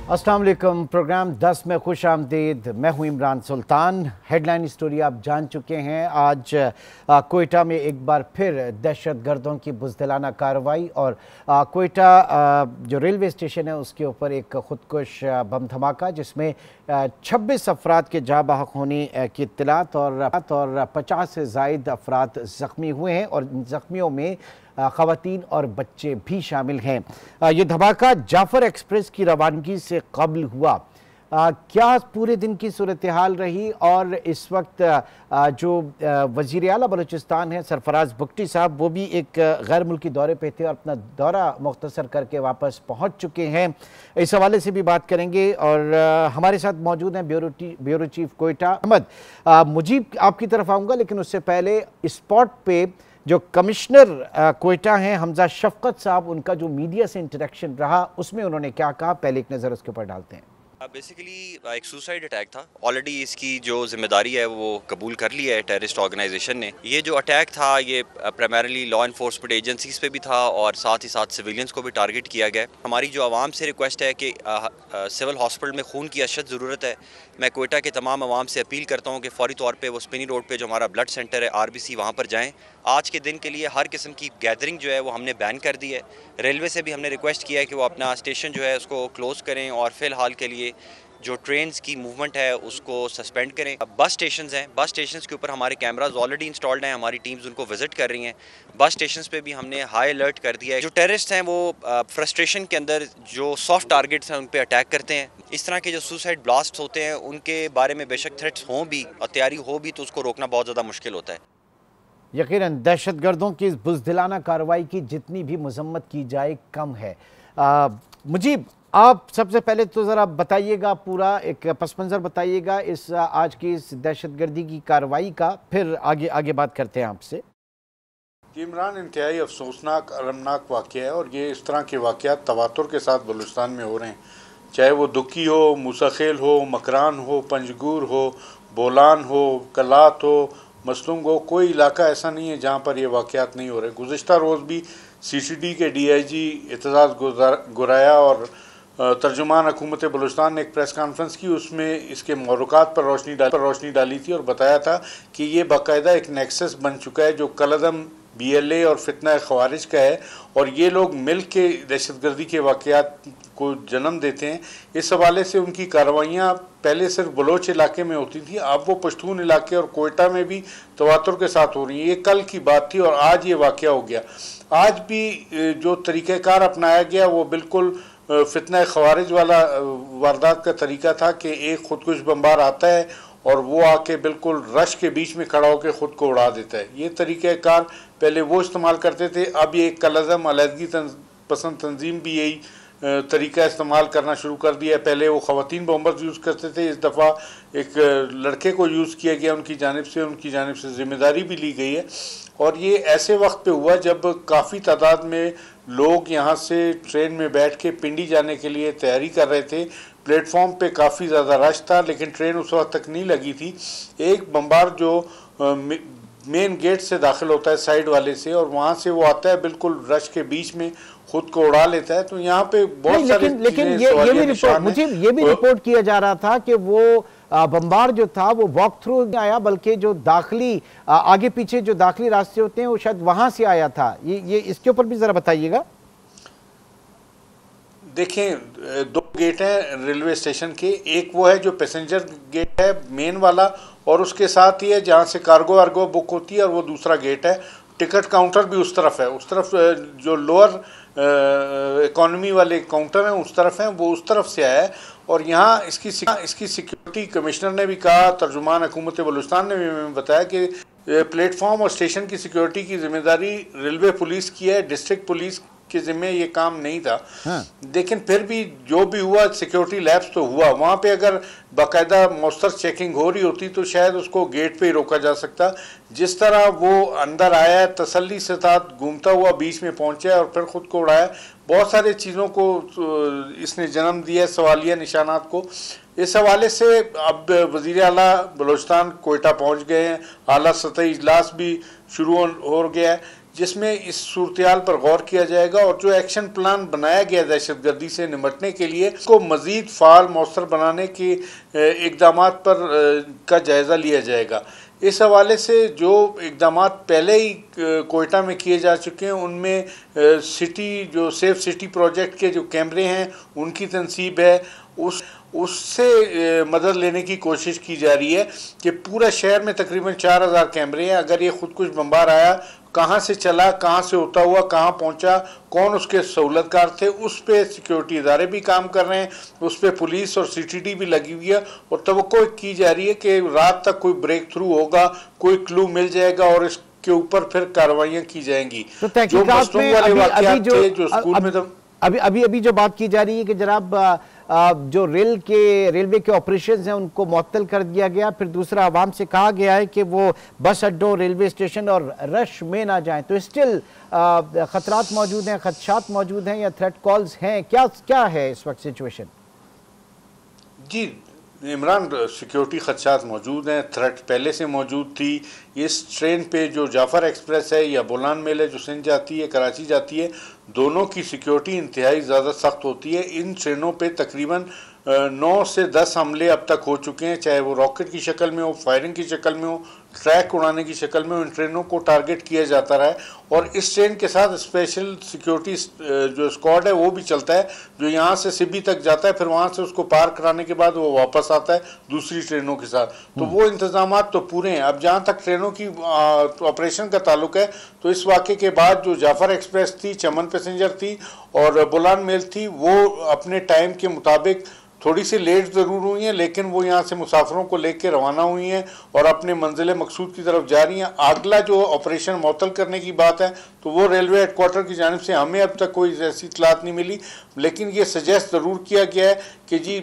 अस्सलाम वालेकुम। प्रोग्राम 10 में खुश आमदीद। मैं हूँ इमरान सुल्तान। हेडलाइन स्टोरी आप जान चुके हैं। आज कोयटा में एक बार फिर दहशत गर्दों की बुज़दिलाना कार्रवाई और कोयटा जो रेलवे स्टेशन है उसके ऊपर एक खुदकुश बम धमाका जिसमें 26 अफराद के जाँ बहक होने की इत्तलात और 50 से ज़ायद अफराद ज़ख्मी हुए हैं और ज़ख्मियों में ख़वातीन और बच्चे भी शामिल हैं। ये धमाका जाफ़र एक्सप्रेस की रवानगी से कबल हुआ। क्या पूरे दिन की सूरत हाल रही और इस वक्त जो वज़ीर आला बलूचिस्तान है सरफराज बुगटी साहब वो भी एक गैर मुल्की दौरे पे थे और अपना दौरा मुख्तसर करके वापस पहुंच चुके हैं। इस हवाले से भी बात करेंगे और हमारे साथ मौजूद हैं ब्यूरो चीफ कोयटा अहमद। मुजीब आपकी तरफ आऊँगा लेकिन उससे पहले स्पॉट पे जो कमिश्नर कोयटा हैं हमजा शफकत साहब, उनका जो मीडिया से इंटरेक्शन रहा उसमें उन्होंने क्या कहा, पहले एक नज़र उसके ऊपर डालते हैं। बेसिकली एक सुसाइड अटैक था। ऑलरेडी इसकी जो जिम्मेदारी है वो कबूल कर ली है टेररिस्ट ऑर्गेनाइजेशन ने। ये जो अटैक था ये प्राइमरीली लॉ इन्फोर्समेंट एजेंसीज पे भी था और साथ ही साथ सिविलियंस को भी टारगेट किया गया। हमारी जो आवाम से रिक्वेस्ट है कि सिविल हॉस्पिटल में खून की अशद ज़रूरत है। मैं कोयटा के तमाम आवाम से अपील करता हूँ कि फौरी तौर पर वो स्पिनी रोड पर जो हमारा ब्लड सेंटर है RBC वहाँ पर जाएँ। आज के दिन के लिए हर किस्म की गैदरिंग जो है वो हमने बैन कर दी है। रेलवे से भी हमने रिक्वेस्ट किया है कि वो अपना स्टेशन जो है उसको क्लोज़ करें और फ़िलहाल के लिए जो ट्रेन्स की मूवमेंट है उसको सस्पेंड करें। बस स्टेशंस हैं, बस स्टेशंस के ऊपर हमारे कैमराज ऑलरेडी इंस्टॉल्ड हैं। हमारी टीम्स उनको विजिट कर रही हैं। बस स्टेशंस पे भी हमने हाई अलर्ट कर दिया है। जो टेररिस्ट हैं वो फ्रस्ट्रेशन के अंदर जो सॉफ्ट टारगेट्स हैं उन पे अटैक करते हैं। इस तरह के जो सुसाइड ब्लास्ट होते हैं उनके बारे में बेशक थ्रेट्स हों भी और तैयारी हो भी तो उसको रोकना बहुत ज़्यादा मुश्किल होता है। यकीनन दहशत गर्दों की इस बुज़दिलाना कार्रवाई की जितनी भी मजम्मत की जाए कम है। मुजीब, आप सबसे पहले तो ज़रा बताइएगा, पूरा एक पस मंज़र बताइएगा इस आज की इस दहशतगर्दी की कार्रवाई का, फिर आगे बात करते हैं आपसे। इमरान, इंतहाई अफसोसनाक अलमनाक वाक़या है और ये इस तरह के वाक़यात तवातुर के साथ बलूचिस्तान में हो रहे हैं। चाहे वो दुक्की हो, मूसाखेल हो, मकरान हो, पंजगूर हो, बोलान हो, कलात हो, मसलूंग हो, कोई इलाका ऐसा नहीं है जहाँ पर ये वाक़यात नहीं हो रहे। गुज़िश्ता रोज़ भी CCD के DIG एतजाज़ गुराया और तर्जुमान हुकूमत बलूचिस्तान ने एक प्रेस कॉन्फ्रेंस की, उसमें इसके मौरुकात पर रोशनी डाली थी और बताया था कि ये बाकायदा एक नेक्सस बन चुका है जो कलदम BLA और फितना ख़वारिज का है और ये लोग मिल के दहशतगर्दी के वाक़यात को जन्म देते हैं। इस हवाले से उनकी कार्रवाइयाँ पहले सिर्फ बलोच इलाके में होती थी, अब वो पश्तून इलाके और कोयटा में भी तवातुर के साथ हो रही है। ये कल की बात थी और आज ये वाक़या हो गया। आज भी जो तरीक़ाकार अपनाया गया वो बिल्कुल फितना ख़वारिज वाला वारदात का तरीका था कि एक खुदकुश बमबार आता है और वो आके बिल्कुल रश के बीच में खड़ा होकर ख़ुद को उड़ा देता है। ये तरीक़ाकार पहले वो इस्तेमाल करते थे, अब ये कलज़म अलहदगी पसंद तंजीम भी यही तरीका इस्तेमाल करना शुरू कर दिया है। पहले वो ख़वातीन बॉम्बर्स यूज़ करते थे, इस दफ़ा एक लड़के को यूज़ किया गया उनकी जानिब से ज़िम्मेदारी भी ली गई है। और ये ऐसे वक्त पे हुआ जब काफ़ी तादाद में लोग यहाँ से ट्रेन में बैठ के पिंडी जाने के लिए तैयारी कर रहे थे। प्लेटफॉर्म पे काफ़ी ज़्यादा रश था लेकिन ट्रेन उस वक्त तक नहीं लगी थी। एक बम्बार जो मेन गेट से दाखिल होता है साइड वाले से और वहाँ से वो आता है बिल्कुल रश के बीच में खुद को उड़ा लेता है। तो यहाँ पे बहुत सारे लेकिन ये भी रिपोर्ट किया जा रहा था कि वो बम्बार जो था वो वॉक थ्रू आया, बल्कि जो दाखिली आगे पीछे जो दाखिली रास्ते होते हैं वो शायद वहां से आया था। ये इसके ऊपर भी जरा बताइएगा। देखें, दो गेट हैं रेलवे स्टेशन के, एक वो है जो पैसेंजर गेट है मेन वाला और उसके साथ ही है जहाँ से कार्गो वार्गो बुक होती है और वो दूसरा गेट है। टिकट काउंटर भी उस तरफ है, उस तरफ जो लोअर इकॉनमी वाले काउंटर हैं उस तरफ हैं, वो उस तरफ से आया है। और यहाँ इसकी सिक्योरिटी कमिश्नर ने भी कहा, तर्जुमान हुकूमत बलूचिस्तान ने भी बताया कि प्लेटफॉर्म और स्टेशन की सिक्योरिटी की जिम्मेदारी रेलवे पुलिस की है, डिस्ट्रिक्ट पुलिस के जिम्मे ये काम नहीं था। लेकिन फिर भी जो भी हुआ सिक्योरिटी लैप्स तो हुआ। वहाँ पे अगर बाकायदा मौसर चेकिंग हो रही होती तो शायद उसको गेट पे ही रोका जा सकता। जिस तरह वो अंदर आया है, तसल्ली से साथ घूमता हुआ बीच में पहुँचा और फिर ख़ुद को उड़ाया, बहुत सारे चीज़ों को इसने जन्म दिया, सवालिया निशानात को। इस हवाले से अब वज़ीर आला बलूचिस्तान कोयटा पहुँच गए हैं, आला सतही इजलास भी शुरू हो गया है। जिसमें इस सूरत पर गौर किया जाएगा और जो एक्शन प्लान बनाया गया दहशतगर्दी से निपटने के लिए को मज़ीद फ़ाल मौसर बनाने के इक़दाम पर का जायज़ा लिया जाएगा। इस हवाले से जो इक़दाम पहले ही कोयटा में किए जा चुके हैं उनमें सिटी जो सेफ सिटी प्रोजेक्ट के जो कैमरे हैं उनकी तनसीब है, उससे मदद लेने की कोशिश की जा रही है कि पूरा शहर में तकरीबन 4000 कैमरे हैं। अगर ये खुदकुश बम्बार आया कहाँ से चला, कहाँ से होता हुआ कहाँ पहुँचा, कौन उसके सहूलतकार थे, उस पर सिक्योरिटी इदारे भी काम कर रहे हैं, उस पर पुलिस और सीटीडी भी लगी हुई है और तवक्को की जा रही है कि रात तक कोई ब्रेक थ्रू होगा, कोई क्लू मिल जाएगा और इसके ऊपर फिर कार्रवाइयाँ की जाएंगी। तो तहकीकात में जो स्कूल में तो अभी जो बात की जा रही है कि जनाब जो रेलवे के ऑपरेशंस हैं उनको मुअत्तल कर दिया गया, फिर दूसरा आवाम से कहा गया है कि वो बस अड्डों, रेलवे स्टेशन और रश में ना जाएं, तो स्टिल खतरात मौजूद हैं, खदशात मौजूद हैं या थ्रेट कॉल्स हैं, क्या है इस वक्त सिचुएशन? जी इमरान, सिक्योरिटी खदशात मौजूद हैं, थ्रेट पहले से मौजूद थी। इस ट्रेन पे जो जाफ़र एक्सप्रेस है या बोलान मेल है जो सिंध जाती है, कराची जाती है, दोनों की सिक्योरिटी इंतहाई ज़्यादा सख्त होती है। इन ट्रेनों पे तकरीबन 9 से 10 हमले अब तक हो चुके हैं, चाहे वो रॉकेट की शक्ल में हो, फायरिंग की शक्ल में हो, ट्रैक उड़ाने की शक्ल में, इन ट्रेनों को टारगेट किया जाता रहा है। और इस ट्रेन के साथ स्पेशल सिक्योरिटी जो स्क्वाड है वो भी चलता है, जो यहाँ से सिबी तक जाता है, फिर वहाँ से उसको पार कराने के बाद वो वापस आता है दूसरी ट्रेनों के साथ। तो वो इंतजाम तो पूरे हैं। अब जहाँ तक ट्रेनों की ऑपरेशन का ताल्लुक है, तो इस वाक़े के बाद जो जाफ़र एक्सप्रेस थी, चमन पैसेंजर थी और बोलान मेल थी, वो अपने टाइम के मुताबिक थोड़ी सी लेट ज़रूर हुई हैं, लेकिन वो यहाँ से मुसाफिरों को लेकर रवाना हुई हैं और अपने मंजिल मकसूद की तरफ जा रही हैं। अगला जो ऑपरेशन मुअत्तल करने की बात है तो वो रेलवे हेडक्वार्टर की जानिब से हमें अब तक कोई ऐसी इतलात नहीं मिली, लेकिन ये सजेस्ट ज़रूर किया गया है कि जी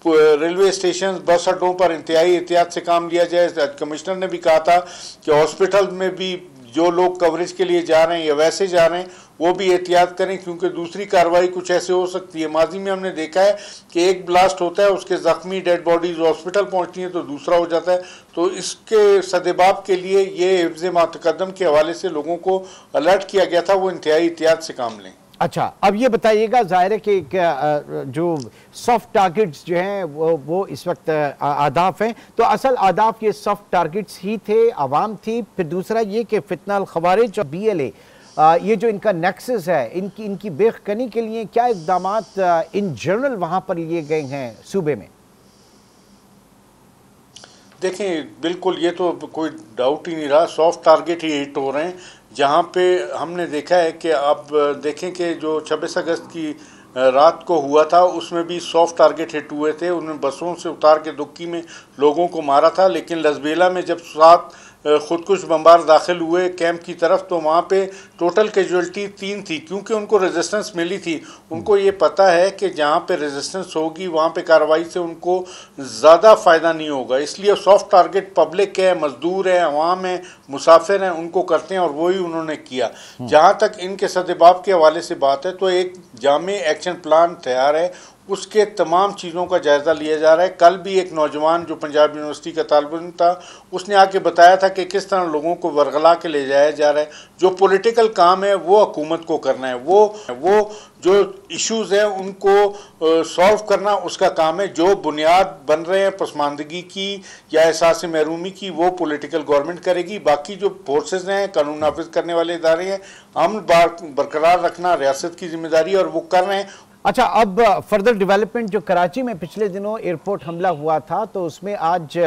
रेलवे स्टेशन, बस अड्डों पर इंतहाई एहतियात से काम लिया जाए। कमिश्नर ने भी कहा था कि हॉस्पिटल में भी जो लोग कवरेज के लिए जा रहे हैं या वैसे जा रहे हैं वो भी एहतियात करें, क्योंकि दूसरी कार्रवाई कुछ ऐसे हो सकती है। माजी में हमने देखा है कि एक ब्लास्ट होता है, उसके ज़ख्मी डेड बॉडीज हॉस्पिटल पहुंचती हैं तो दूसरा हो जाता है। तो इसके सदेबाब के लिए ये हिफ्ज़ मुतक़द्दम के हवाले से लोगों को अलर्ट किया गया था, वो इंतहाई एहतियात से काम लें। अच्छा, अब ये बताइएगा, ज़ाहिर है कि जो सॉफ्ट टारगेट्स जो हैं वो इस वक्त अहदाफ हैं, तो असल अहदाफ ये सॉफ्ट टारगेट्स ही थे, आवाम थी। फिर दूसरा ये कि फितना अल खवारिज और BLA, ये जो इनका नेक्सस है, इनकी बेखनी के लिए क्या इक़दामात इन जनरल वहाँ पर लिए गए हैं सूबे में? देखें, बिल्कुल ये तो कोई डाउट ही नहीं रहा, सॉफ्ट टारगेट ही हिट हो रहे हैं। जहाँ पे हमने देखा है कि अब देखें कि जो 26 अगस्त की रात को हुआ था उसमें भी सॉफ्ट टारगेट हिट हुए थे। उन्होंने बसों से उतार के दुक्की में लोगों को मारा था, लेकिन लसबेला में जब 7 खुदकुश बम्बार दाखिल हुए कैंप की तरफ तो वहाँ पे टोटल कैजुअल्टी 3 थी, क्योंकि उनको रेजिस्टेंस मिली थी। उनको ये पता है कि जहाँ पे रेजिस्टेंस होगी वहाँ पे कार्रवाई से उनको ज़्यादा फ़ायदा नहीं होगा, इसलिए सॉफ्ट टारगेट पब्लिक है, मजदूर है, अवाम है, मुसाफिर हैं, उनको करते हैं और वही उन्होंने किया। जहाँ तक इनके सदेबाब के हवाले से बात है तो एक जामे एक्शन प्लान तैयार है, उसके तमाम चीज़ों का जायज़ा लिया जा रहा है। कल भी एक नौजवान जो पंजाब यूनिवर्सिटी का तालिब इल्म था, उसने आके बताया था कि किस तरह लोगों को वरगला के ले जाया जा रहा है। जो पॉलिटिकल काम है वो हुकूमत को करना है, वो जो इश्यूज़ हैं उनको सॉल्व करना उसका काम है। जो बुनियाद बन रहे हैं पसमानदगी की या एहसास महरूमी की, वो पॉलिटिकल गवर्नमेंट करेगी। बाकी जो फोर्सेस हैं, कानून नाफिज करने वाले इदारे हैं, अमन बरकरार रखना रियासत की जिम्मेदारी और वो कर रहे हैं। अच्छा, अब फर्दर डेवलपमेंट, जो कराची में पिछले दिनों एयरपोर्ट हमला हुआ था तो उसमें आज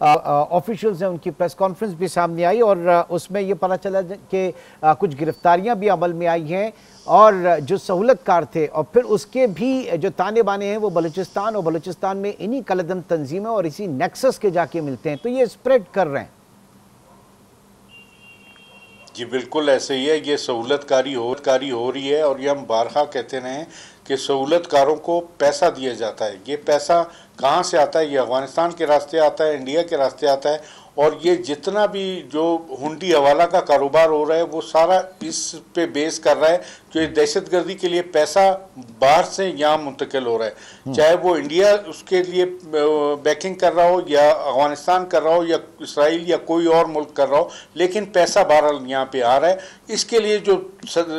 ऑफिशियल्स हैं, उनकी प्रेस कॉन्फ्रेंस भी सामने आई और उसमें ये पता चला कि कुछ गिरफ्तारियां भी अमल में आई हैं और जो सहूलतकार थे, और फिर उसके भी जो ताने बाने हैं वो बलूचिस्तान, और बलूचिस्तान में इन्हीं कलदम तंजीमें और इसी नेक्सस के जाके मिलते हैं, तो ये स्प्रेड कर रहे हैं। जी बिल्कुल ऐसे ही है, ये सहूलतकारी हो रही है और ये हम बारहा कहते रहे हैं कि सहूलतकारों को पैसा दिया जाता है। ये पैसा कहाँ से आता है? ये अफ़गानिस्तान के रास्ते आता है, इंडिया के रास्ते आता है और ये जितना भी जो हुंडी हवाला का कारोबार हो रहा है वो सारा इस पे बेस कर रहा है कि दहशतगर्दी के लिए पैसा बाहर से यहाँ मुंतकिल हो रहा है, चाहे वो इंडिया उसके लिए बैकिंग कर रहा हो या अफगानिस्तान कर रहा हो या इसराइल या कोई और मुल्क कर रहा हो, लेकिन पैसा बहरहाल यहाँ पे आ रहा है। इसके लिए जो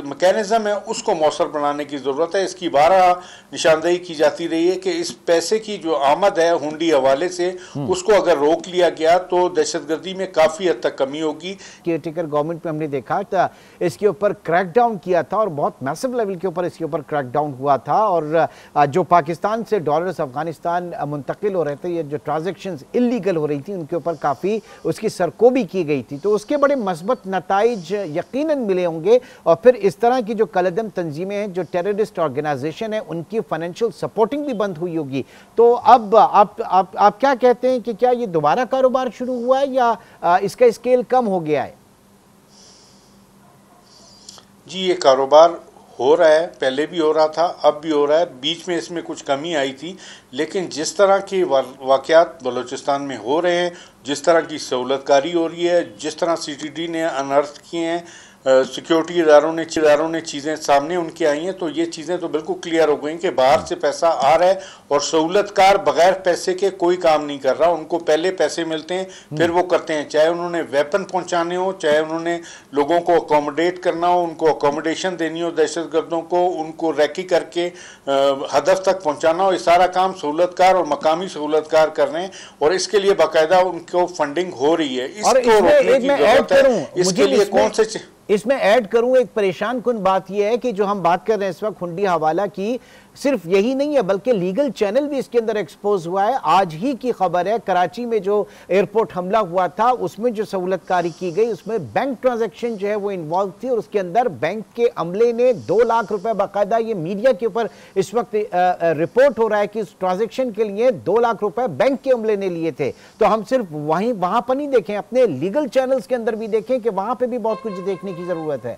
मैकेनिज्म है उसको मौसर बनाने की ज़रूरत है। इसकी बारहा निशानदेही की जाती रही है कि इस पैसे की जो आमद है हुंडी हवाले से उसको अगर रोक लिया गया तो दहशतगर्दी में काफ़ी हद तक कमी होगी। केयरटेकर गवर्नमेंट में हमने देखा था इसके ऊपर क्रैकडाउन किया था और बहुत मैसिव लेवल के ऊपर इसके ऊपर क्रैकडाउन हुआ था, और जो पाकिस्तान से डॉलर्स अफगानिस्तान मुंतकिल हो रहे थे, ये जो ट्रांजैक्शंस इलीगल हो रही थी, उनके ऊपर काफ़ी उसकी सरकोबी की गई थी। तो उसके बड़े मस्बत नताइज यकीनन मिले होंगे, और फिर इस तरह की जो कलदम तंजीमें हैं, जो टेररिस्ट ऑर्गेनाइजेशन है, उनकी फाइनेंशियल सपोर्टिंग भी बंद हुई होगी। तो अब आप क्या कहते हैं कि क्या ये दोबारा कारोबार शुरू हुआ है या इसका स्केल कम हो गया है? जी, ये कारोबार हो रहा है, पहले भी हो रहा था, अब भी हो रहा है। बीच में इसमें कुछ कमी आई थी, लेकिन जिस तरह के वाक़यात बलूचिस्तान में हो रहे हैं, जिस तरह की सहूलतकारी हो रही है, जिस तरह CTD ने अनर्थ किए हैं, सिक्योरिटी इदारों ने चीज़ें सामने उनके आई हैं, तो ये चीज़ें तो बिल्कुल क्लियर हो गई कि बाहर से पैसा आ रहा है और सहूलतकार बगैर पैसे के कोई काम नहीं कर रहा। उनको पहले पैसे मिलते हैं, फिर वो करते हैं, चाहे उन्होंने वेपन पहुंचाने हो, चाहे उन्होंने लोगों को अकोमोडेट करना हो, उनको अकोमोडेशन देनी हो, दहशतगर्दों को उनको रैकी करके हदफ तक पहुँचाना हो, ये सारा काम सहूलतकार और मकामी सहूलतकार कर रहे हैं, और इसके लिए बाकायदा उनको फंडिंग हो रही है। इसको रोकने की जरूरत है। इसके लिए कौन से इसमें ऐड करूं, एक परेशान कुन बात यह है कि जो हम बात कर रहे हैं इस वक्त हुंडी हवाला की, सिर्फ यही नहीं है बल्कि लीगल चैनल भी इसके अंदर एक्सपोज हुआ है। आज ही की खबर है, कराची में जो एयरपोर्ट हमला हुआ था उसमें जो सहूलतकारी की गई उसमें बैंक ट्रांजैक्शन जो है वो इन्वॉल्व थी, और उसके अंदर बैंक के अमले ने 2 लाख रुपए, बाकायदा ये मीडिया के ऊपर इस वक्त रिपोर्ट हो रहा है कि उस ट्रांजेक्शन के लिए 2 लाख रुपए बैंक के अमले ने लिए थे। तो हम सिर्फ वहां पर नहीं देखें, अपने लीगल चैनल्स के अंदर भी देखें कि वहां पर भी बहुत कुछ देखने की जरूरत है।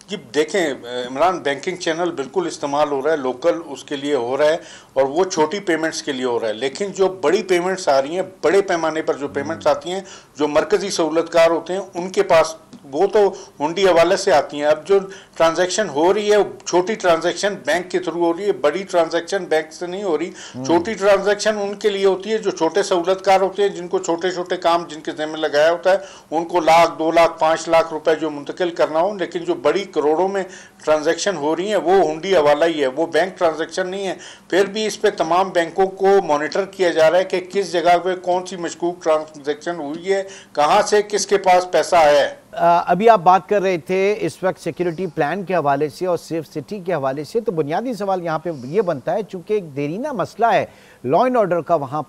जी देखें इमरान, बैंकिंग चैनल बिल्कुल इस्तेमाल हो रहा है, लोकल उसके लिए हो रहा है, और वो छोटी पेमेंट्स के लिए हो रहा है। लेकिन जो बड़ी पेमेंट्स आ रही हैं, बड़े पैमाने पर जो पेमेंट्स आती हैं, जो मरकजी सहूलतकार होते हैं उनके पास, वो तो हुंडी हवाले से आती हैं। अब जो ट्रांजैक्शन हो रही है, छोटी ट्रांजैक्शन बैंक के थ्रू हो रही है, बड़ी ट्रांजैक्शन बैंक से नहीं हो रही। छोटी ट्रांजैक्शन उनके लिए होती है जो छोटे सहूलतकार होते हैं, जिनको छोटे छोटे काम जिनके ज़िम्मे लगाया होता है, उनको लाख, 2 लाख, 5 लाख रुपए जो मुंतकिल करना हो। लेकिन जो बड़ी करोड़ों में ट्रांजैक्शन हो रही है वो हुंडी हवाला ही है, वो बैंक ट्रांजैक्शन नहीं है। फिर भी इस पे तमाम बैंकों को मॉनिटर किया जा रहा है कि किस जगह पे कौन सी मशकूक ट्रांजैक्शन हुई है, कहाँ से किसके पास पैसा आया है। अभी आप बात कर रहे थे इस वक्त सिक्योरिटी प्लान के हवाले से और सेफ सिटी के हवाले से, तो बुनियादी सवाल यहाँ पे ये बनता है, चूंकि एक देरीना मसला है लॉ एंड ऑर्डर का वहाँ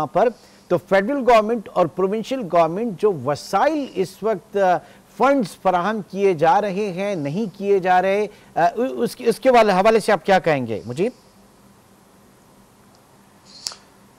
पर तो फेडरल गवर्नमेंट और प्रोविंशियल गवर्नमेंट जो वसाइल इस वक्त फंड्स फराहम किए जा रहे हैं, नहीं किए जा रहे, उसके हवाले से आप क्या कहेंगे मुझे?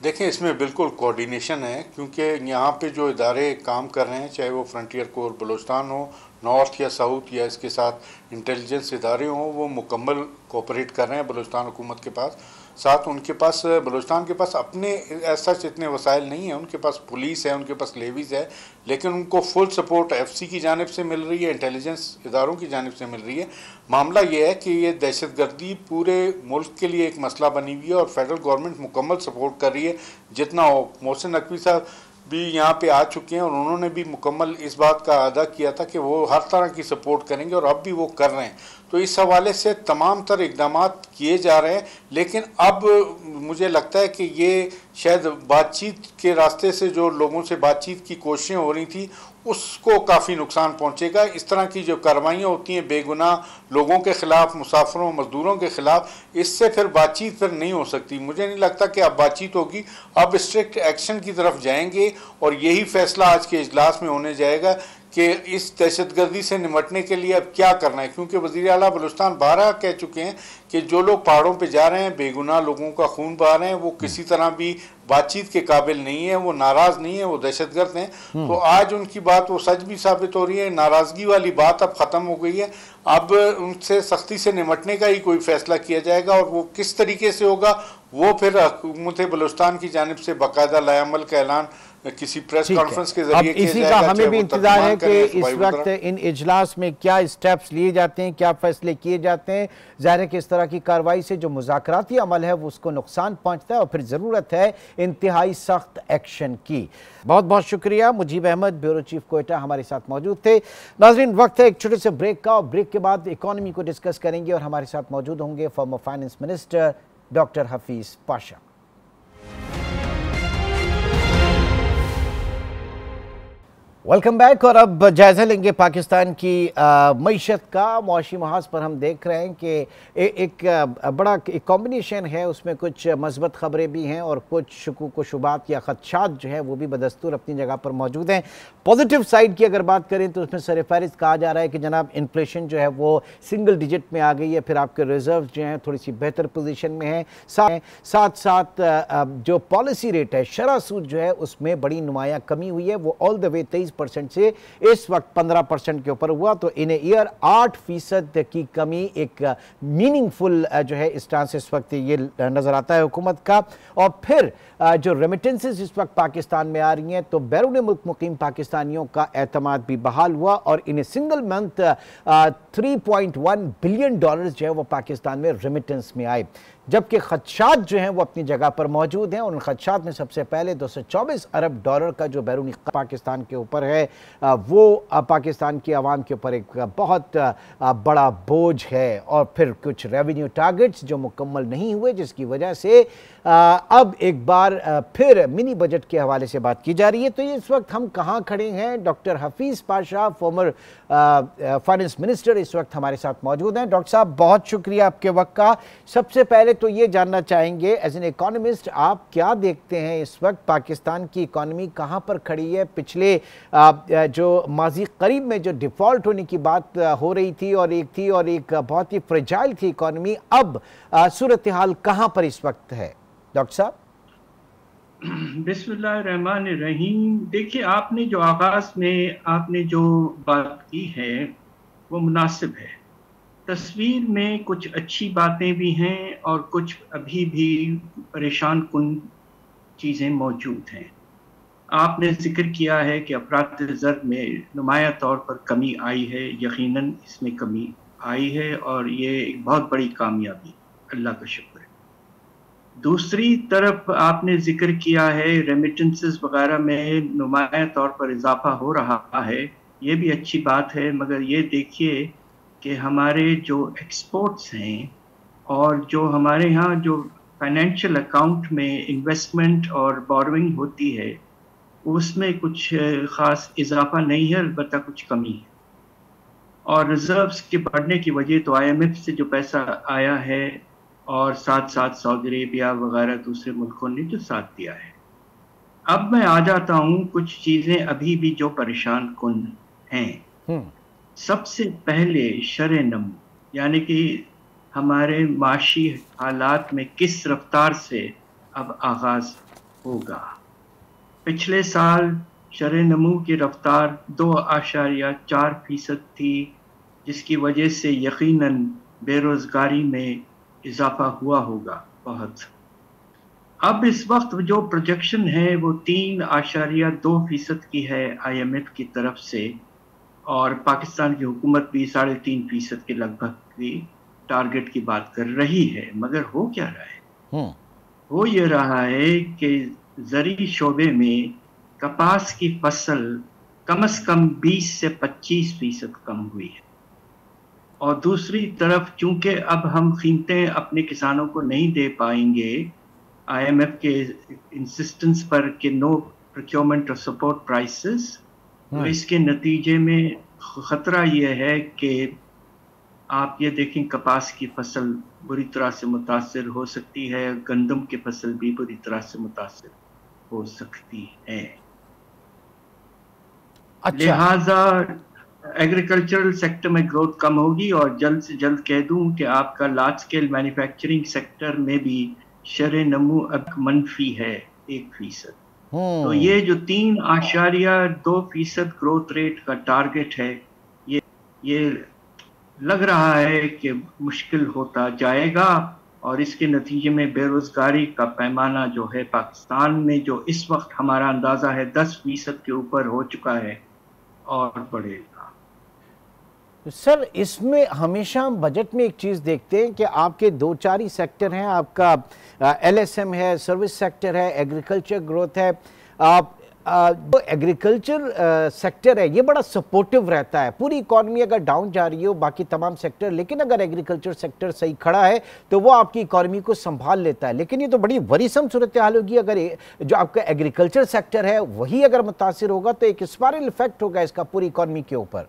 देखें, इसमें बिल्कुल कोऑर्डिनेशन है, क्योंकि यहाँ पे जो इदारे काम कर रहे हैं, चाहे वो फ्रंटियर कोर बलूचिस्तान हो, नॉर्थ या साउथ, या इसके साथ इंटेलिजेंस इदारे हों, वो मुकम्मल कोऑपरेट कर रहे हैं बलूचिस्तान हुकूमत के पास। साथ उनके पास, बलूचिस्तान के पास अपने ऐसा इतने वसाइल नहीं है, उनके पास पुलिस है, उनके पास लेवीज़ है, लेकिन उनको फुल सपोर्ट FC की जानिब से मिल रही है, इंटेलिजेंस इदारों की जानिब से मिल रही है। मामला ये है कि ये दहशतगर्दी पूरे मुल्क के लिए एक मसला बनी हुई है और फेडरल गवर्नमेंट मुकम्मल सपोर्ट कर रही है जितना हो। मोहसिन नकवी साहब भी यहाँ पे आ चुके हैं और उन्होंने भी मुकम्मल इस बात का अदा किया था कि वो हर तरह की सपोर्ट करेंगे, और अब भी वो कर रहे हैं। तो इस हवाले से तमाम तर इक़दाम किए जा रहे हैं, लेकिन अब मुझे लगता है कि ये शायद बातचीत के रास्ते से जो लोगों से बातचीत की कोशिशें हो रही थी उसको काफ़ी नुकसान पहुंचेगा। इस तरह की जो कार्रवाइयाँ होती हैं बेगुनाह लोगों के ख़िलाफ़, मुसाफिरों, मज़दूरों के ख़िलाफ़, इससे फिर बातचीत फिर नहीं हो सकती। मुझे नहीं लगता कि अब बातचीत होगी, अब स्ट्रिक्ट एक्शन की तरफ जाएंगे, और यही फ़ैसला आज के इजलास में होने जाएगा कि इस दहशतगर्दी से निमटने के लिए अब क्या करना है, क्योंकि वज़ीर आला बलूचिस्तान बारहा कह चुके हैं कि जो लोग पहाड़ों पे जा रहे हैं, बेगुनाह लोगों का खून बहा रहे हैं, वो किसी तरह भी बातचीत के काबिल नहीं है, वो नाराज़ नहीं है, वो दहशतगर्द हैं। तो आज उनकी बात वो सच भी साबित हो रही है, नाराज़गी वाली बात अब ख़त्म हो गई है। अब उनसे सख्ती से निमटने का ही कोई फैसला किया जाएगा, और वो किस तरीके से होगा वो फिर हुकूमत बलूचिस्तान की जानिब से बाकायदा लायामल का ऐलान किसी प्रेस कॉन्फ्रेंस के जरिए किया इसी जाएगा। का हमें भी इंतजार है कि इस वक्त इन इजलास में क्या स्टेप्स लिए जाते हैं, क्या फैसले किए जाते हैं। ज़ाहिर है कि इस तरह की कार्रवाई से जो मुज़ाकराती अमल है वो उसको नुकसान पहुंचता है और फिर ज़रूरत है इंतहाई सख्त एक्शन की। बहुत बहुत शुक्रिया। मुजीब अहमद, ब्यूरो चीफ कोयटा, हमारे साथ मौजूद थे। नाज़रीन, वक्त है एक छोटे से ब्रेक का, और ब्रेक के बाद इकॉनमी को डिस्कस करेंगे और हमारे साथ मौजूद होंगे former finance minister doctor Hafeez Pasha. Welcome back. और अब जायज़ा लेंगे पाकिस्तान की मईशत का। मुआशी महाज पर हम देख रहे हैं कि एक बड़ा एक कॉम्बिनेशन है, उसमें कुछ मस्बत ख़बरें भी हैं और कुछ शुकूक व शुबात या ख़दशात जो हैं वो भी बदस्तूर अपनी जगह पर मौजूद हैं। पॉजिटिव साइड की अगर बात करें तो उसमें सरफ़हरिस्त कहा जा रहा है कि जनाब इन्फ्लेशन जो है वो सिंगल डिजिट में आ गई है, फिर आपके रिजर्व जो हैं थोड़ी सी बेहतर पोजीशन में हैं। साथ साथ जो पॉलिसी रेट है, शरह सूद जो है उसमें बड़ी नुमाया कमी हुई है, वो ऑल द वे 23% से इस वक्त 15% के ऊपर हुआ। तो इन ईयर 8% की कमी एक मीनिंगफुल जो है इस तरह से इस वक्त ये नज़र आता है हुकूमत का। और फिर जो रेमिटेंसेस इस वक्त पाकिस्तान में आ रही हैं, तो बैरून मुल्क मुकीम पाकिस्तानियों का एतमाद भी बहाल हुआ और in single month 3.1 billion dollars जो है वो पाकिस्तान में रेमिटेंस में आए। जबकि खदशात जो हैं वो अपनी जगह पर मौजूद हैं। उन खदशात में सबसे पहले 224 अरब डॉलर का जो बैरूनी पाकिस्तान के ऊपर है वो पाकिस्तान की आवाम के ऊपर एक बहुत बड़ा बोझ है। और फिर कुछ रेवेन्यू टारगेट्स जो मुकम्मल नहीं हुए, जिसकी वजह से अब एक बार फिर मिनी बजट के हवाले से बात की जा रही है। तो ये इस वक्त हम कहाँ खड़े हैं? Doctor Hafeez Pasha, former finance minister, इस वक्त हमारे साथ मौजूद हैं। डॉक्टर साहब, बहुत शुक्रिया आपके वक्त का। सबसे पहले तो ये जानना चाहेंगे, एज एन इकोनॉमिस्ट आप क्या देखते हैं इस वक्त पाकिस्तान की इकोनॉमी कहाँ पर खड़ी है? पिछले जो माजी करीब में जो डिफ़ॉल्ट होने की बात हो रही थी और एक बहुत ही फ्रेजाइल थी इकोनॉमी, अब सूरत हाल कहाँ पर इस वक्त है? डॉक्टर साहब। बिस्मिल्लाहिर्रहमानिर्रहीम। देखिए, आपने जो आगाज़ में आपने जो बात की है वो मुनासिब है। तस्वीर में कुछ अच्छी बातें भी हैं और कुछ अभी भी परेशान कुन चीज़ें मौजूद हैं। आपने जिक्र किया है कि अफराद ज़र में नुमाया तौर पर कमी आई है, यकीनन इसमें कमी आई है और ये एक बहुत बड़ी कामयाबी, अल्लाह का शुक्र है। दूसरी तरफ आपने जिक्र किया है रेमिटेंसेस वगैरह में नुमाया तौर पर इजाफा हो रहा है, ये भी अच्छी बात है। मगर ये देखिए कि हमारे जो एक्सपोर्ट्स हैं और जो हमारे यहाँ जो फाइनेंशियल अकाउंट में इन्वेस्टमेंट और बोरोइंग होती है, उसमें कुछ ख़ास इजाफा नहीं है, अलबत्ता कुछ कमी है। और रिजर्व्स के बढ़ने की वजह तो IMF से जो पैसा आया है और साथ साथ सऊदी अरेबिया वगैरह दूसरे मुल्कों ने जो साथ दिया है। अब मैं आ जाता हूँ कुछ चीज़ें अभी भी जो परेशान कुन हैं। सबसे पहले शरह नमू, यानी कि हमारे माशी हालात में किस रफ्तार से अब आगाज़ होगा। पिछले साल शरह नमू की रफ्तार 2.4% थी, जिसकी वजह से यकीनन बेरोज़गारी में इजाफा हुआ होगा बहुत। अब इस वक्त जो प्रोजेक्शन है वो 3.2% की है IMF की तरफ से, और पाकिस्तान की हुकूमत भी 3.5% के लगभग की टारगेट की बात कर रही है। मगर हो क्या रहा है? हो ये रहा है कि ज़री शोबे में कपास की फसल कम से कम 20 से 25% कम हुई है। और दूसरी तरफ चूंकि अब हम कीमतें अपने किसानों को नहीं दे पाएंगे IMF के इंसिस्टेंस पर कि no procurement of support prices, तो इसके नतीजे में ख़तरा ये है कि आप ये देखें कपास की फसल बुरी तरह से मुतासिर हो सकती है, गंदम की फसल भी बुरी तरह से मुतासिर हो सकती है। अच्छा। लिहाजा एग्रीकल्चरल सेक्टर में ग्रोथ कम होगी, और जल्द से जल्द कह दूं कि आपका लार्ज स्केल मैन्युफैक्चरिंग सेक्टर में भी शरे नमू अब मनफी है 1%। तो ये जो 3.2% ग्रोथ रेट का टारगेट है, ये लग रहा है कि मुश्किल होता जाएगा, और इसके नतीजे में बेरोजगारी का पैमाना जो है पाकिस्तान में, जो इस वक्त हमारा अंदाजा है 10% के ऊपर हो चुका है, और बढ़ेगा। सर, इसमें हमेशा हम बजट में एक चीज़ देखते हैं कि आपके 2-4 ही सेक्टर हैं, आपका LSM है, सर्विस सेक्टर है, एग्रीकल्चर ग्रोथ है। आप जो एग्रीकल्चर सेक्टर है ये बड़ा सपोर्टिव रहता है, पूरी इकॉनमी अगर डाउन जा रही हो बाकी तमाम सेक्टर, लेकिन अगर एग्रीकल्चर सेक्टर सही खड़ा है तो वो आपकी इकॉनमी को संभाल लेता है। लेकिन ये तो बड़ी वरीसम सूरत हाल होगी अगर जो आपका एग्रीकल्चर सेक्टर है वही अगर मुतासिर होगा तो एक स्पाइरल इफेक्ट होगा इसका पूरी इकॉनमी के ऊपर।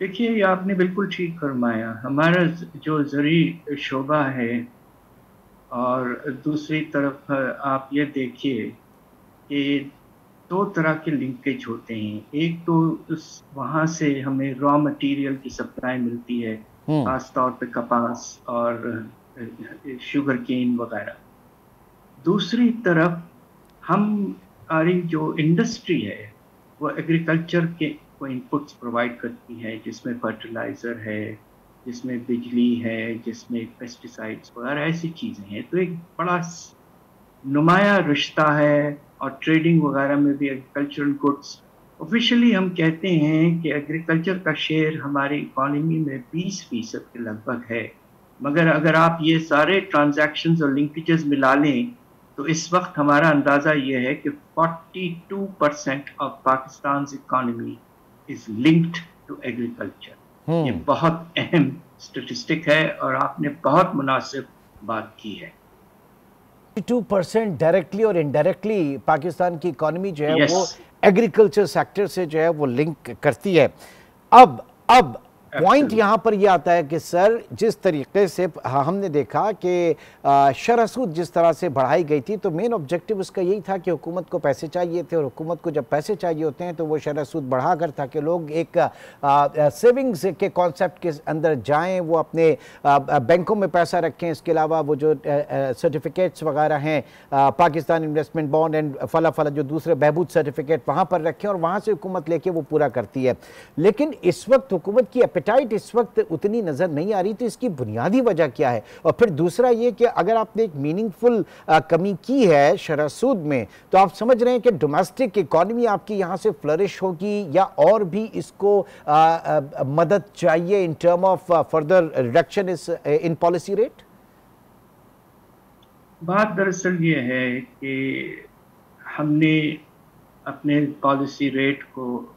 देखिए, ये आपने बिल्कुल ठीक फरमाया। हमारा जो ज़रूरी शोबा है, और दूसरी तरफ आप ये देखिए कि 2 तरह के लिंकेज होते हैं। एक तो वहाँ से हमें रॉ मटेरियल की सप्लाई मिलती है, खास तौर पे कपास और शुगर केन वगैरह। दूसरी तरफ हमारी जो इंडस्ट्री है वो एग्रीकल्चर के को इनपुट्स प्रोवाइड करती है, जिसमें फर्टिलाइज़र है, जिसमें बिजली है, जिसमें पेस्टिसाइड्स वगैरह ऐसी चीज़ें हैं। तो एक बड़ा नुमाया रिश्ता है, और ट्रेडिंग वगैरह में भी एग्रीकल्चरल गुड्स। ऑफिशियली हम कहते हैं कि एग्रीकल्चर का शेयर हमारी इकॉनमी में 20% के लगभग है, मगर अगर आप ये सारे ट्रांजैक्शंस और लिंकेजेस मिला लें तो इस वक्त हमारा अंदाज़ा ये है कि 42% of Pakistan economy is linked to agriculture. ये बहुत अहम स्टेटिस्टिक है, और आपने बहुत मुनासिब बात की है। 2% डायरेक्टली और इनडायरेक्टली पाकिस्तान की इकॉनमी जो है वो एग्रीकल्चर सेक्टर से जो है वो लिंक करती है। अब पॉइंट यहाँ पर यह आता है कि सर, जिस तरीके से हमने देखा कि शरह सूद जिस तरह से बढ़ाई गई थी, तो मेन ऑब्जेक्टिव उसका यही था कि हुकूमत को पैसे चाहिए थे, और हुकूमत को जब पैसे चाहिए होते हैं तो वो शरह सूद बढ़ाकर, ताकि लोग एक सेविंग्स के कॉन्सेप्ट के अंदर जाएं, वो अपने बैंकों में पैसा रखें। इसके अलावा वो जो सर्टिफिकेट्स वगैरह हैं, पाकिस्तान इन्वेस्टमेंट बॉन्ड एंड फला जो दूसरे बहबूद सर्टिफिकेट वहाँ पर रखें, और वहाँ से हुकूमत लेके वो पूरा करती है। लेकिन इस वक्त हुकूमत की एपेटाइट इस वक्त उतनी नजर नहीं आ रही, तो इसकी बुनियादी वजह क्या है? और फिर दूसरा ये कि अगर आपने एक मीनिंगफुल कमी की है शरह सूद में, तो आप समझ रहे हैं कि डोमेस्टिक इकॉनमी आपकी यहाँ से फ्लरिश होगी, या और भी इसको मदद चाहिए in term of further reduction in policy rate? बात दरअसल ये है कि हमने अपने पॉलिसी रेट को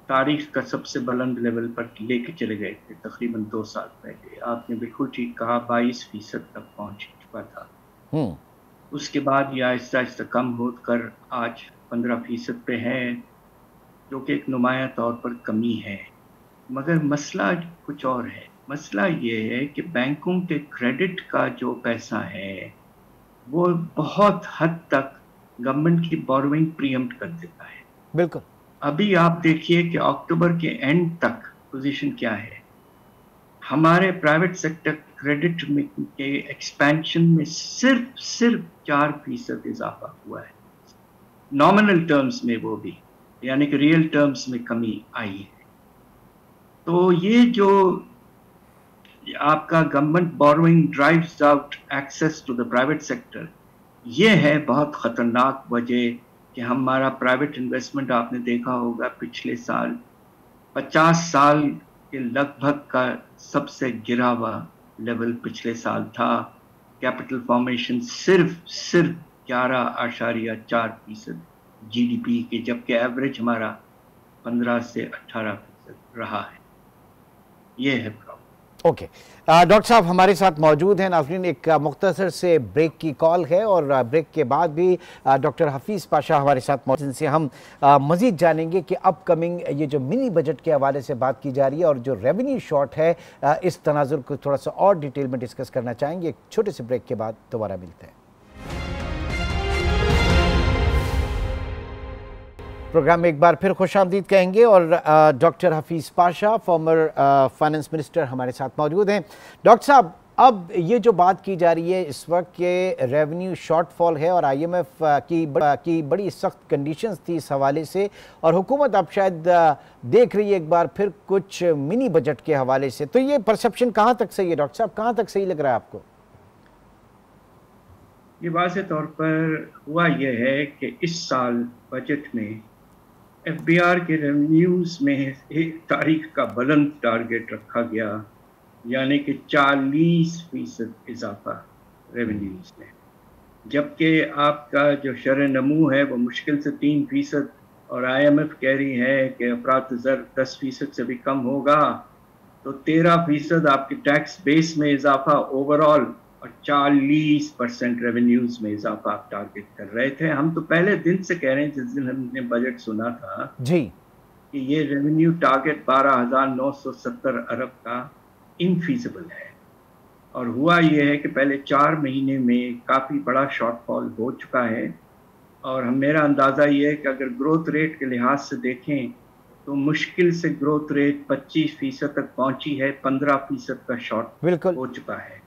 तारीख का सबसे बुलंद लेवल पर लेके चले गए थे तकरीबन 2 साल पहले। आपने बिल्कुल ठीक कहा, 22% तक पहुंच चुका था। उसके बाद ये आहिस्ता आहिस्ता कम होकर आज 15% पे है, जो कि एक नुमाया तौर पर कमी है। मगर मसला कुछ और है। मसला ये है कि बैंकों के क्रेडिट का जो पैसा है वो बहुत हद तक गवर्नमेंट की बोरोइंग प्रीएम्प्ट कर देता है। बिल्कुल। अभी आप देखिए कि अक्टूबर के एंड तक पोजीशन क्या है। हमारे प्राइवेट सेक्टर क्रेडिट में के एक्सपेंशन में सिर्फ 4% इजाफा हुआ है, नॉमिनल टर्म्स में वो भी, यानी कि रियल टर्म्स में कमी आई है। तो ये जो आपका government borrowing drives out access to the private sector, ये है बहुत खतरनाक वजह कि हमारा प्राइवेट इन्वेस्टमेंट, आपने देखा होगा पिछले साल 50 साल के लगभग का सबसे गिरा हुआ लेवल पिछले साल था। कैपिटल फॉर्मेशन सिर्फ 11.4% GDP के, जबकि एवरेज हमारा 15 से 18% रहा है। ये है प्रॉब्लम। ओके, डॉक्टर साहब हमारे साथ मौजूद हैं। नाज़रीन, एक मुख्तसर से ब्रेक की कॉल है, और ब्रेक के बाद भी डॉक्टर हफीज़ पाशा हमारे साथ मौजूद, जिनसे हम मज़ीद जानेंगे कि अपकमिंग ये जो मिनी बजट के हवाले से बात की जा रही है और जो रेवेन्यू शॉर्ट है, इस तनाजुर को थोड़ा सा और डिटेल में डिस्कस करना चाहेंगे। एक छोटे से ब्रेक के बाद दोबारा मिलते हैं। प्रोग्राम में एक बार फिर खुशामदीद कहेंगे और doctor Hafeez Pasha former finance minister हमारे साथ मौजूद हैं। डॉक्टर साहब, अब ये जो बात की जा रही है इस वक्त के रेवेन्यू शॉर्टफॉल है और आईएमएफ की बड़ी सख्त कंडीशंस थी इस हवाले से, और हुकूमत अब शायद देख रही है एक बार फिर कुछ मिनी बजट के हवाले से, तो ये परसेप्शन कहाँ तक सही है डॉक्टर साहब, कहाँ तक सही लग रहा है आपको? ये वाज़े तौर पर हुआ यह है कि इस साल बजट में एफबीआर के रेवेन्यूज़ में एक तारीख का बुलंद टारगेट रखा गया, यानी कि 40% इजाफा रेवेन्यूज़ में, जबकि आपका जो शरह नमू है वो मुश्किल से 3% और आईएमएफ कह रही है कि अफरात ज़र 10% से भी कम होगा, तो 13% आपके टैक्स बेस में इजाफा ओवरऑल और 40% रेवेन्यूज़ में इजाफा आप टारगेट कर रहे थे। हम तो पहले दिन से कह रहे हैं, जिस दिन हमने बजट सुना था जी, कि ये रेवेन्यू टारगेट 12,970 अरब का इनफीजिबल है। और हुआ ये है कि पहले 4 महीने में काफ़ी बड़ा शॉर्टफॉल हो चुका है, और मेरा अंदाज़ा ये है कि अगर ग्रोथ रेट के लिहाज से देखें तो मुश्किल से ग्रोथ रेट 25% तक पहुंची है, 15% का शॉर्ट हो चुका है,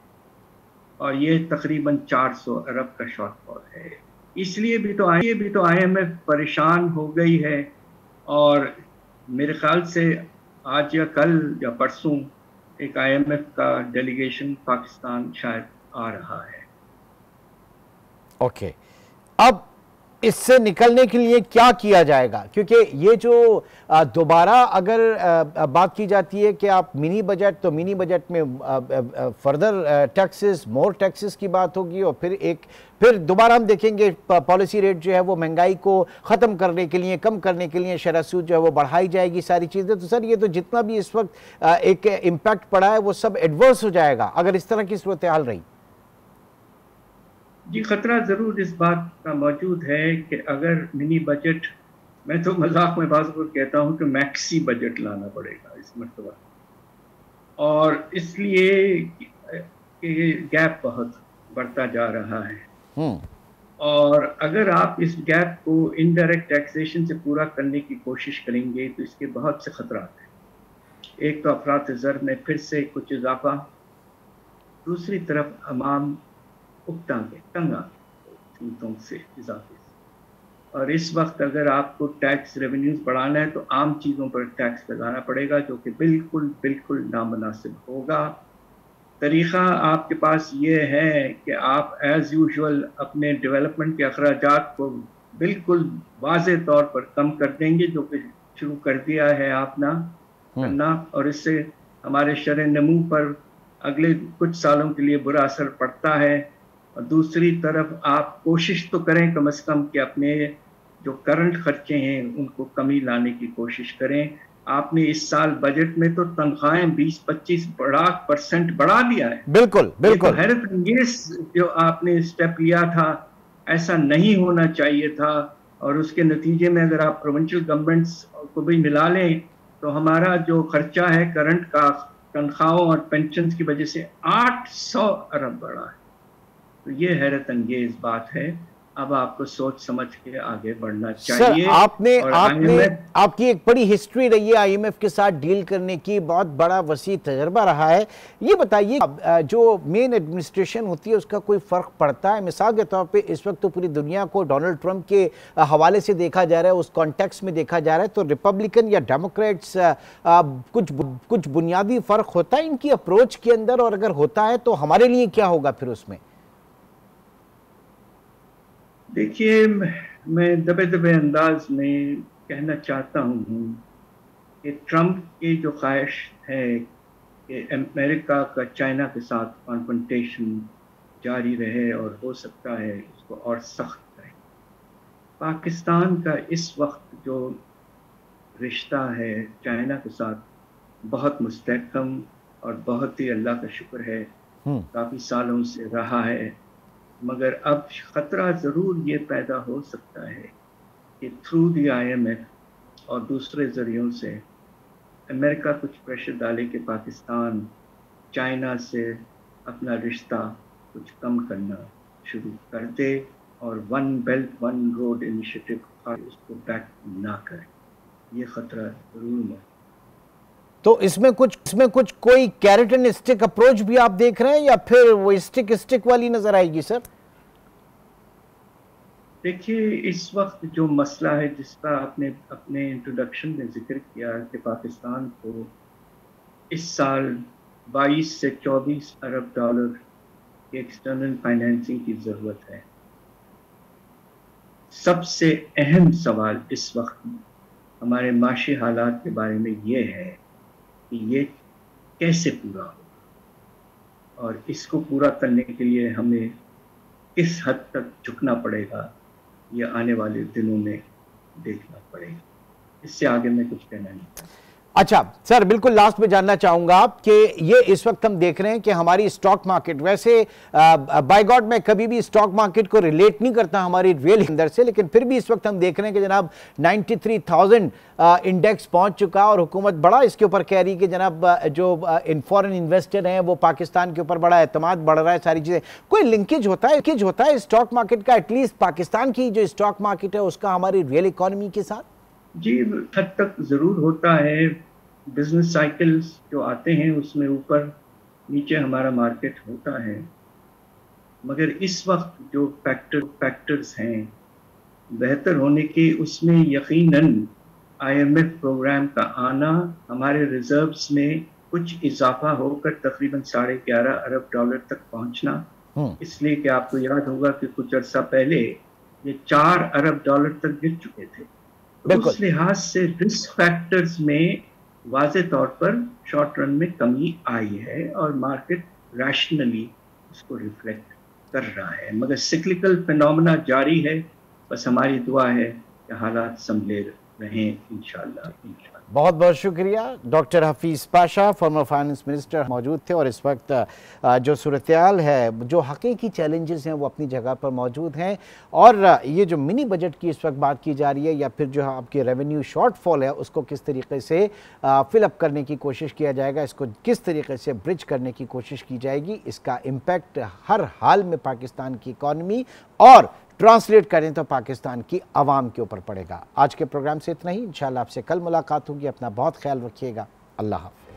और ये तकरीबन 400 अरब का शॉर्टफॉल है। इसलिए भी तो आईएमएफ परेशान हो गई है, और मेरे ख्याल से आज या कल या परसों एक आईएमएफ का डेलीगेशन पाकिस्तान शायद आ रहा है। ओके, अब इससे निकलने के लिए क्या किया जाएगा, क्योंकि ये जो दोबारा अगर बात की जाती है कि आप मिनी बजट, तो मिनी बजट में फर्दर टैक्सेस, मोर टैक्सेस की बात होगी, और फिर दोबारा हम देखेंगे पॉलिसी रेट जो है वो महंगाई को ख़त्म करने के लिए, कम करने के लिए शरह सूद जो है वो बढ़ाई जाएगी, सारी चीज़ें। तो सर ये तो जितना भी इस वक्त एक इम्पैक्ट पड़ा है वो सब एडवर्स हो जाएगा अगर इस तरह की सूरत हाल रही। जी, ख़तरा ज़रूर इस बात का मौजूद है कि अगर मिनी बजट, मैं तो मजाक में बाज़ कहता हूँ कि मैक्सी बजट लाना पड़ेगा इस मरतबा, और इसलिए कि गैप बहुत बढ़ता जा रहा है, और अगर आप इस गैप को इनडायरेक्ट टैक्सेशन से पूरा करने की कोशिश करेंगे तो इसके बहुत से खतरात हैं। एक तो अफरात ज़र में फिर से कुछ इजाफा, दूसरी तरफ अमाम तंगा कीमतों से इजाफे से, और इस वक्त अगर आपको टैक्स रेवेन्यूज बढ़ाना है तो आम चीज़ों पर टैक्स लगाना पड़ेगा, जो कि बिल्कुल नामुनासिब होगा। तरीक़ा आपके पास ये है कि आप एज़ यूजुअल अपने डेवलपमेंट के अखराजात को बिल्कुल वाज़े तौर पर कम कर देंगे, जो कि शुरू कर दिया है आपने करना, और इससे हमारे शरह नमू पर अगले कुछ सालों के लिए बुरा असर पड़ता है। और दूसरी तरफ आप कोशिश तो करें कम से कम कि अपने जो करंट खर्चे हैं उनको कमी लाने की कोशिश करें। आपने इस साल बजट में तो तनख्वाहें 20-25% बढ़ा दिया है। बिल्कुल तो हैरत अंगेज जो आपने स्टेप लिया था, ऐसा नहीं होना चाहिए था, और उसके नतीजे में अगर आप प्रोविंशियल गवर्नमेंट्स को भी मिला लें तो हमारा जो खर्चा है करंट का तनख्वाहों और पेंशन की वजह से 800 अरब बढ़ा है। तो ये हैरत अंगेज बात है। अब आपको सोच समझ के आगे बढ़ना चाहिए। सर, आपकी एक बड़ी हिस्ट्री रही है आईएमएफ के साथ डील करने की, बहुत बड़ा वसी तजर्बा रहा है। ये बताइए, जो मेन एडमिनिस्ट्रेशन होती है उसका कोई फ़र्क पड़ता है? मिसाल के तौर पे इस वक्त तो पूरी दुनिया को डोनाल्ड ट्रंप के हवाले से देखा जा रहा है, उस कॉन्टेक्स्ट में देखा जा रहा है, तो रिपब्लिकन या डेमोक्रेट्स कुछ बुनियादी फ़र्क होता है इनकी अप्रोच के अंदर, और अगर होता है तो हमारे लिए क्या होगा फिर उसमें? देखिए, मैं दबे अंदाज में कहना चाहता हूँ कि ट्रंप की जो ख्वाहिश है कि अमेरिका का चाइना के साथ कॉन्फ्रंटेशन जारी रहे और हो सकता है उसको और सख्त करें। पाकिस्तान का इस वक्त जो रिश्ता है चाइना के साथ बहुत मुस्तहकम और बहुत ही अल्लाह का शुक्र है काफ़ी सालों से रहा है, मगर अब ख़तरा ज़रूर ये पैदा हो सकता है कि थ्रू द आईएमएफ और दूसरे ज़रियों से अमेरिका कुछ प्रेशर डाले कि पाकिस्तान चाइना से अपना रिश्ता कुछ कम करना शुरू कर दे और one belt one road initiative और उसको बैक ना करें, ये खतरा जरूर है। तो इसमें कुछ कोई कैरेट एंड स्टिक अप्रोच भी आप देख रहे हैं या फिर वो स्टिक वाली नजर आएगी सर? देखिए, इस वक्त जो मसला है जिसका आपने अपने इंट्रोडक्शन में जिक्र किया कि पाकिस्तान को इस साल 22 से 24 अरब डॉलर की एक्सटर्नल फाइनेंसिंग की ज़रूरत है। सबसे अहम सवाल इस वक्त हमारे माशी हालात के बारे में ये है कि ये कैसे पूरा होगा और इसको पूरा करने के लिए हमें किस हद तक झुकना पड़ेगा, ये आने वाले दिनों में देखना पड़ेगा। इससे आगे मैं कुछ कहना नहीं चाहता। अच्छा सर, बिल्कुल लास्ट में जानना चाहूंगा कि ये इस वक्त हम देख रहे हैं कि हमारी स्टॉक मार्केट, वैसे बाय गॉड मैं कभी भी स्टॉक मार्केट को रिलेट नहीं करता हमारी रियल अंदर से, लेकिन फिर भी इस वक्त हम देख रहे हैं कि जनाब 93,000 इंडेक्स पहुंच चुका और हुकूमत बड़ा इसके ऊपर कह रही है कि जनाब जो इन फॉरेन इन्वेस्टर हैं वो पाकिस्तान के ऊपर बड़ा एतमाद बढ़ रहा है, सारी चीजें। कोई लिंकेज होता है स्टॉक मार्केट का, एटलीस्ट पाकिस्तान की जो स्टॉक मार्केट है उसका हमारी रियल इकोनॉमी के साथ? जी, हद तक जरूर होता है। बिजनेस साइकिल्स जो आते हैं उसमें ऊपर नीचे हमारा मार्केट होता है, मगर इस वक्त जो फैक्टर्स हैं बेहतर होने के, उसमें यकीनन IMF प्रोग्राम का आना, हमारे रिजर्व्स में कुछ इजाफा होकर तकरीबन 11.5 अरब डॉलर तक पहुंचना, इसलिए कि आपको याद होगा कि कुछ अर्सा पहले ये 4 अरब डॉलर तक गिर चुके थे। तो उस लिहाज से रिस्क फैक्टर्स में वाज़े तौर पर शॉर्ट रन में कमी आई है और मार्केट रैशनली उसको रिफ्लेक्ट कर रहा है, मगर सिक्लिकल फिनोमेना जारी है। बस हमारी दुआ है कि हालात संभले रहें इंशाअल्लाह। बहुत बहुत शुक्रिया। Doctor Hafeez Pasha, former finance minister, मौजूद थे और इस वक्त जो सूरत-ए-हाल है, जो हकीकी चैलेंजेस हैं वो अपनी जगह पर मौजूद हैं और ये जो मिनी बजट की इस वक्त बात की जा रही है या फिर जो आपकी रेवेन्यू शॉर्टफॉल है उसको किस तरीके से फिलअप करने की कोशिश किया जाएगा, इसको किस तरीके से ब्रिज करने की कोशिश की जाएगी, इसका इम्पैक्ट हर हाल में पाकिस्तान की इकॉनमी और ट्रांसलेट करें तो पाकिस्तान की आवाम के ऊपर पड़ेगा। आज के प्रोग्राम से इतना ही। इंशाल्लाह आपसे कल मुलाकात होगी। अपना बहुत ख्याल रखिएगा। अल्लाह हाफ़िज़।